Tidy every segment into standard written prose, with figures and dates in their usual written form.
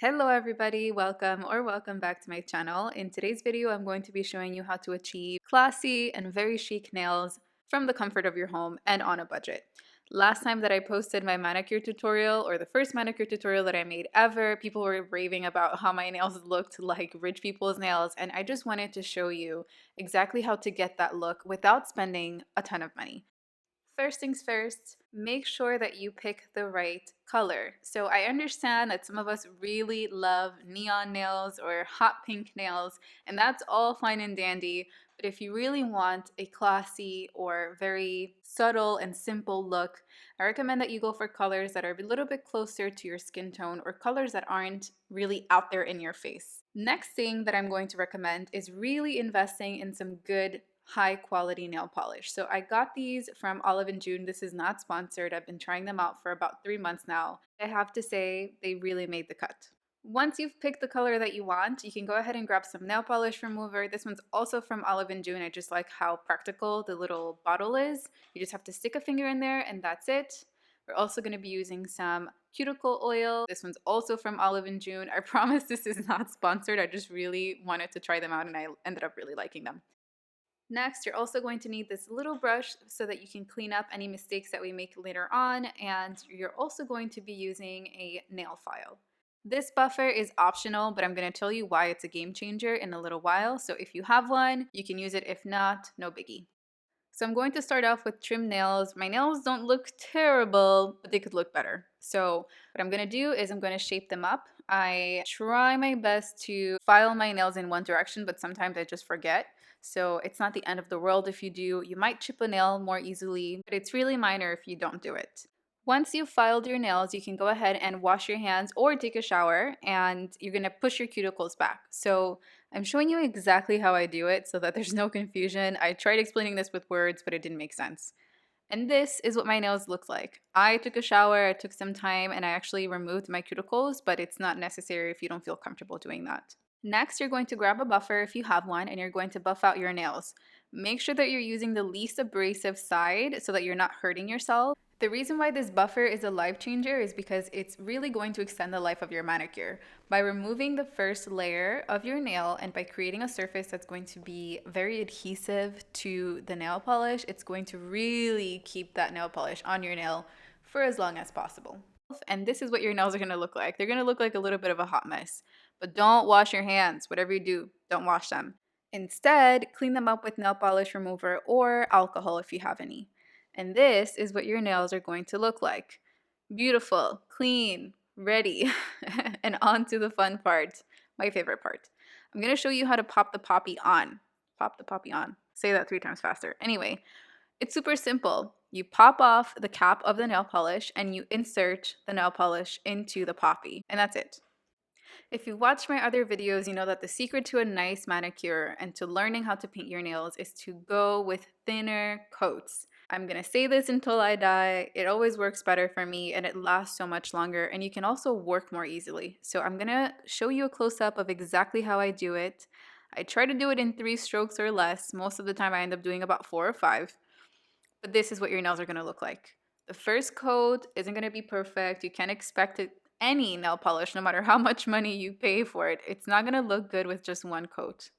Hello everybody, welcome back to my channel. In today's video, I'm going to be showing you how to achieve classy and very chic nails from the comfort of your home and on a budget. Last time that I posted my manicure tutorial, or the first manicure tutorial that I made ever, people were raving about how my nails looked like rich people's nails, and I just wanted to show you exactly how to get that look without spending a ton of money. First things first, make sure that you pick the right color. So I understand that some of us really love neon nails or hot pink nails, and that's all fine and dandy. But if you really want a classy or very subtle and simple look, I recommend that you go for colors that are a little bit closer to your skin tone or colors that aren't really out there in your face. Next thing that I'm going to recommend is really investing in some good high quality nail polish. So I got these from Olive and June. This is not sponsored. I've been trying them out for about 3 months now. I have to say they really made the cut. Once you've picked the color that you want, you can go ahead and grab some nail polish remover. This one's also from Olive and June. I just like how practical the little bottle is. You just have to stick a finger in there and that's it. We're also going to be using some cuticle oil. This one's also from Olive and June. I promise this is not sponsored. I just really wanted to try them out and I ended up really liking them. Next, you're also going to need this little brush so that you can clean up any mistakes that we make later on, and you're also going to be using a nail file. This buffer is optional, but I'm going to tell you why it's a game changer in a little while, so if you have one, you can use it. If not, no biggie. So I'm going to start off with trim nails. My nails don't look terrible, but they could look better. So what I'm going to do is I'm going to shape them up. I try my best to file my nails in one direction, but sometimes I just forget. So it's not the end of the world if you do. You might chip a nail more easily, but it's really minor if you don't do it. Once you've filed your nails, you can go ahead and wash your hands or take a shower, and you're going to push your cuticles back. So I'm showing you exactly how I do it so that there's no confusion. I tried explaining this with words, but it didn't make sense. And this is what my nails look like. I took a shower, I took some time, and I actually removed my cuticles, but it's not necessary if you don't feel comfortable doing that. Next, you're going to grab a buffer if you have one, and you're going to buff out your nails. Make sure that you're using the least abrasive side so that you're not hurting yourself. The reason why this buffer is a life changer is because it's really going to extend the life of your manicure. By removing the first layer of your nail and by creating a surface that's going to be very adhesive to the nail polish, it's going to really keep that nail polish on your nail for as long as possible. And this is what your nails are going to look like. They're going to look like a little bit of a hot mess. But don't wash your hands. Whatever you do, don't wash them. Instead, clean them up with nail polish remover or alcohol if you have any. And this is what your nails are going to look like. Beautiful, clean, ready. And on to the fun part, my favorite part. I'm going to show you how to pop the poppy on. Pop the poppy on. Say that 3 times faster. Anyway, it's super simple. You pop off the cap of the nail polish and you insert the nail polish into the poppy, and that's it. If you've watched my other videos, you know that the secret to a nice manicure and to learning how to paint your nails is to go with thinner coats. I'm gonna say this until I die. It always works better for me and it lasts so much longer, and you can also work more easily. So I'm gonna show you a close-up of exactly how I do it. I try to do it in 3 strokes or less. Most of the time I end up doing about 4 or 5. But this is what your nails are gonna look like. The first coat isn't gonna be perfect. You can't expect it any nail polish, no matter how much money you pay for it. It's not gonna look good with just one coat.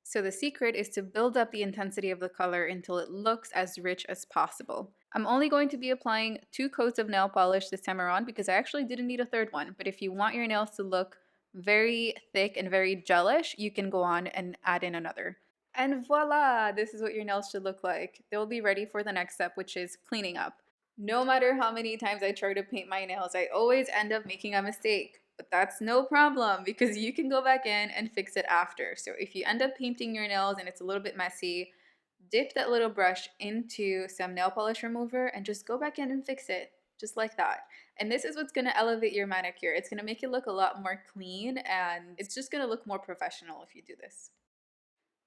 So the secret is to build up the intensity of the color until it looks as rich as possible. I'm only going to be applying 2 coats of nail polish this time around because I actually didn't need a third one. But if you want your nails to look very thick and very gelish, you can go on and add in another. And voila, this is what your nails should look like. They'll be ready for the next step, which is cleaning up. No matter how many times I try to paint my nails, I always end up making a mistake. But that's no problem because you can go back in and fix it after. So if you end up painting your nails and it's a little bit messy, dip that little brush into some nail polish remover and just go back in and fix it, just like that. And this is what's going to elevate your manicure. It's going to make it look a lot more clean, and it's just going to look more professional if you do this.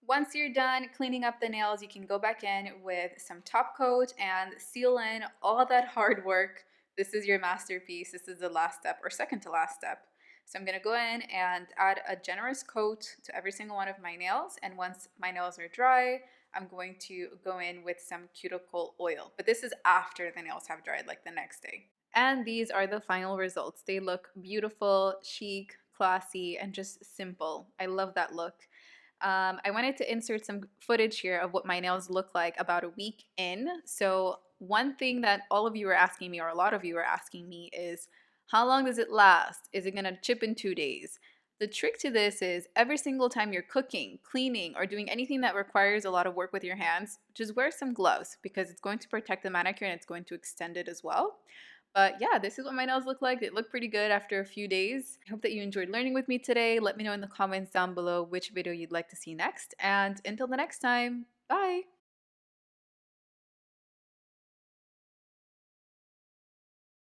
Once you're done cleaning up the nails, you can go back in with some top coat and seal in all that hard work. This is your masterpiece. This is the last step, or second to last step. So I'm going to go in and add a generous coat to every single one of my nails. And once my nails are dry, I'm going to go in with some cuticle oil. But this is after the nails have dried, like the next day. And these are the final results. They look beautiful, chic, classy, and just simple. I love that look. I wanted to insert some footage here of what my nails look like about a week in. So one thing that all of you are asking me, or a lot of you are asking me, is how long does it last? Is it gonna chip in 2 days? The trick to this is every single time you're cooking, cleaning, or doing anything that requires a lot of work with your hands, just wear some gloves because it's going to protect the manicure and it's going to extend it as well. But yeah, this is what my nails look like. They look pretty good after a few days. I hope that you enjoyed learning with me today. Let me know in the comments down below which video you'd like to see next. And until the next time, bye!